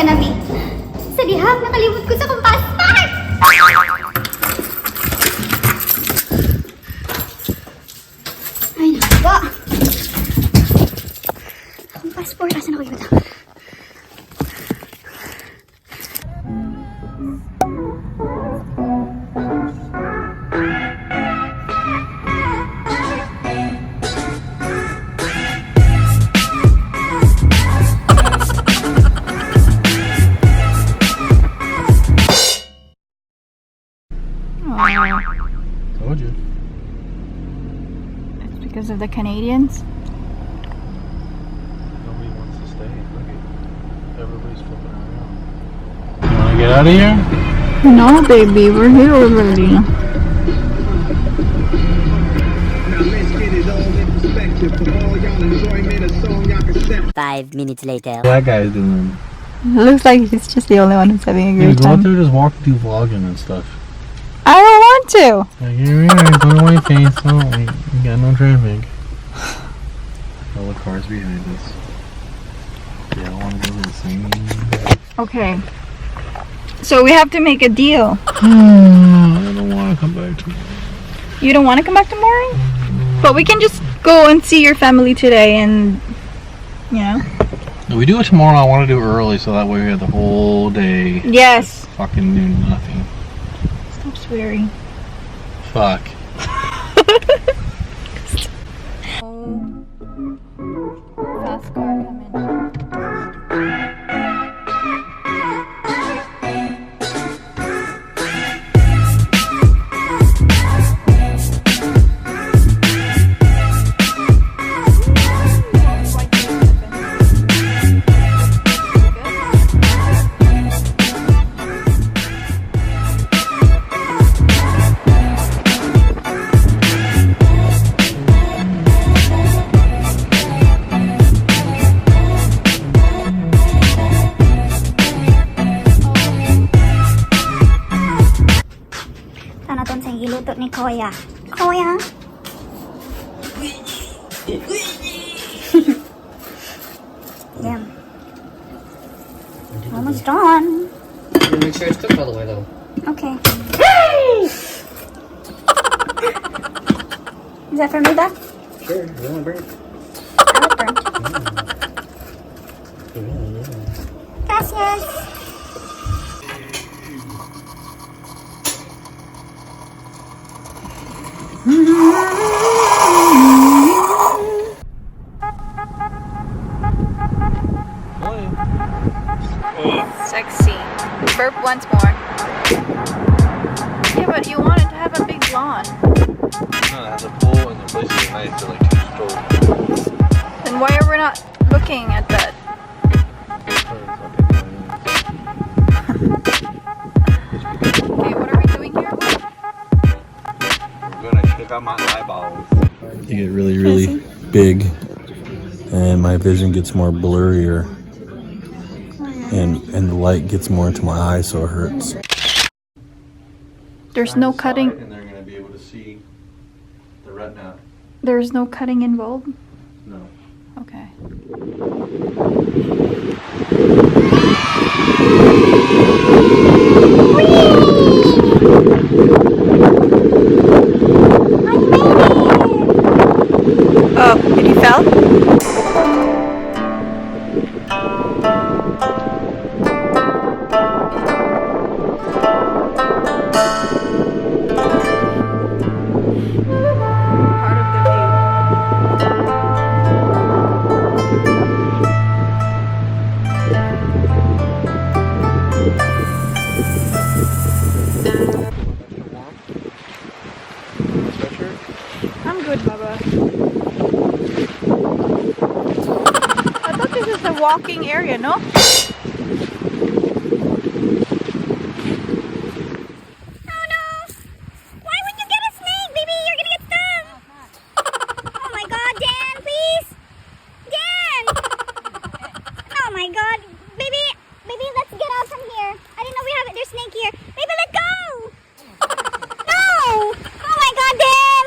ka na, Mi. Sa dihang nakalimot ko sa kong passport! Ay, naku. Akong passport, asan ako yun? Told you. It's because of the Canadians. Nobody wants to stay. Look at everybody's flipping around. You want to get out of here? No, baby, we're here already. Now let's get it all in perspective. For all y'all enjoyment, a song y'all can step. 5 minutes later. That guy's doing. It looks like he's just the only one who's having a You great go out time. there, just walk through vlogging and stuff. I don't want to. Like, here we are, put a white face. Oh, we got no traffic. All the cars behind us. Yeah, I want to go to the same. Okay. So we have to make a deal. I don't want to come back tomorrow. You don't want to come back tomorrow? But we can just go and see your family today and, you know. If we do it tomorrow, I want to do it early so that way we have the whole day. Yes. Fucking do nothing. Stop swearing. Fuck. Fast car coming. Sana ton sa giluto ni Koya. Koya? Damn. Almost done. Make sure it's cooked all the way though. Okay. Is that for me, Beth? Sure, you want to burn it? I like burnt. Gracias. Sexy. Burp once more. Yeah, but you wanted to have a big lawn. No, it has a pool and the place is nice. They're like 2 stories. Then why are we not looking at that? Okay, what are we doing here? We're gonna check out my eyeballs. They get really, really big, and my vision gets more blurrier, and the light gets more into my eyes, so it hurts. There's no cutting. And they're gonna be able to see the retina. There's no cutting involved. No. Okay. Oh, did you fell? Part of the view. I'm good, Baba. I thought this is a walking area, no? Oh no! Why would you get a snake, baby? You're gonna get stung! Oh my god, Dan, please! Dan! Oh my god. Baby, let's get out from here. I didn't know there's snake here. Baby, let go! No! Oh my god, Dan!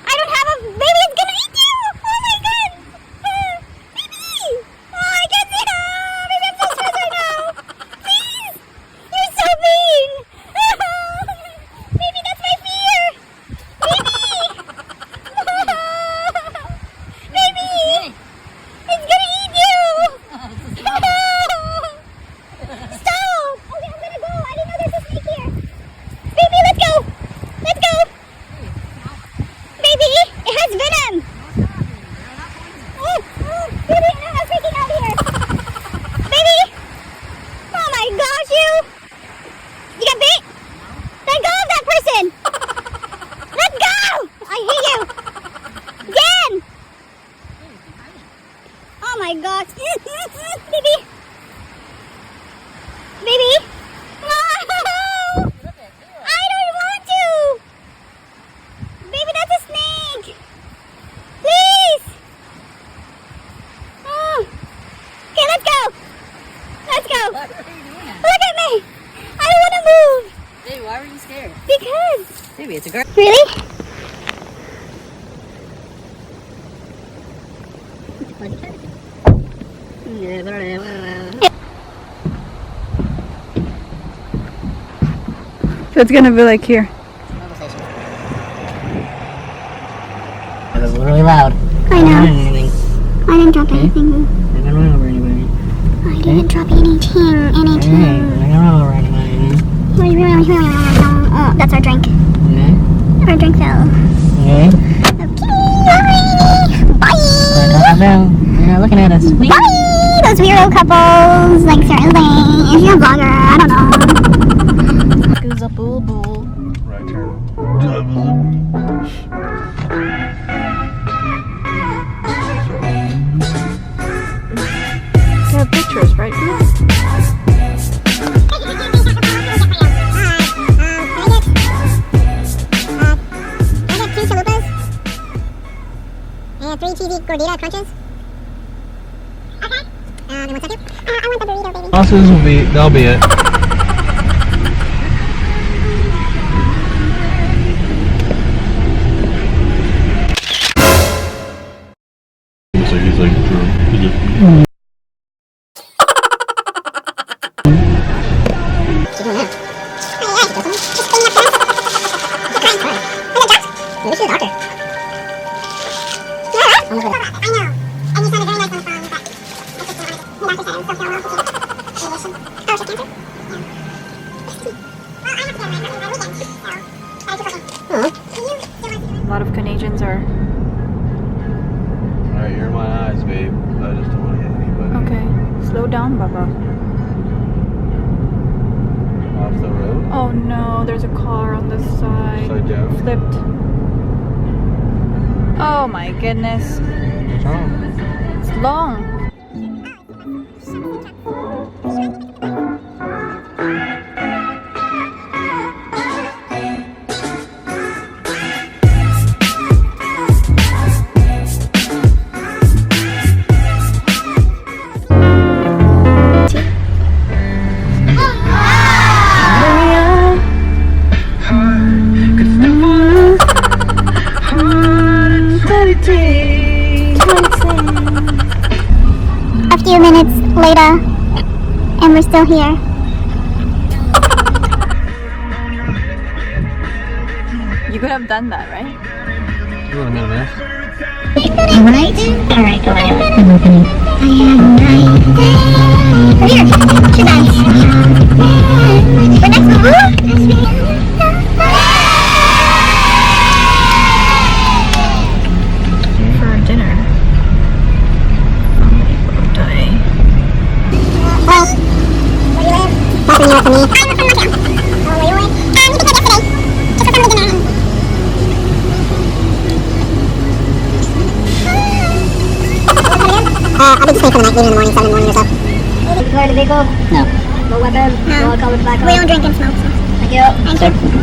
I don't have a... Baby, it's gonna eat you! Oh my god! Baby! Oh, I can't see it! Oh, baby, I'm scared? Because. Maybe it's a girl. Really? So it's gonna be like here. It was really loud. I know. Anything. I didn't drop anything. I don't run over anybody. I didn't drop anything. I don't run over anybody. Oh, that's our drink. Okay. Our drink fell. Okay. Okay, bye. You're looking at us. Bye! Those weirdo couples, like seriously, if you're a vlogger, I don't know. Goes up bull bull. Right turn. They have pictures, right? And 3 cheesy gordita crunches. Okay. And 1 second. I want the burrito, baby. Sauces will be, that'll be it. He's like drunk. He just... Maybe she's a doctor. I know. And you sounded very nice on the phone, but the doctor said it was so farewell. Oh, she's cancer? Yeah. Well, I have to go on my weekend, so I keep working. Do you still want to do A lot of Canadians are. Alright, you're in my eyes, babe. I just don't want to hit anybody. Okay, slow down, Baba. Off the road. Oh no, there's a car on this side. Upside down. Flipped. Oh my goodness. What's wrong? It's long. a few minutes later, and we're still here. You could have done that, right? You want a minute, Alright, go ahead. I'm opening. I have night. Here, she's nice. We're next to For dinner. Well, where do you live? Nothing new for me. I'm from Montana. Oh, where do you live? You picked up yesterday. Just for family dinner. I'll be just staying for the night, leaving in the morning, 7 in the morning or so. Flight vehicle? No. No weapon? No. No color tobacco? We don't drink and smoke, so. Thank you. Thank you.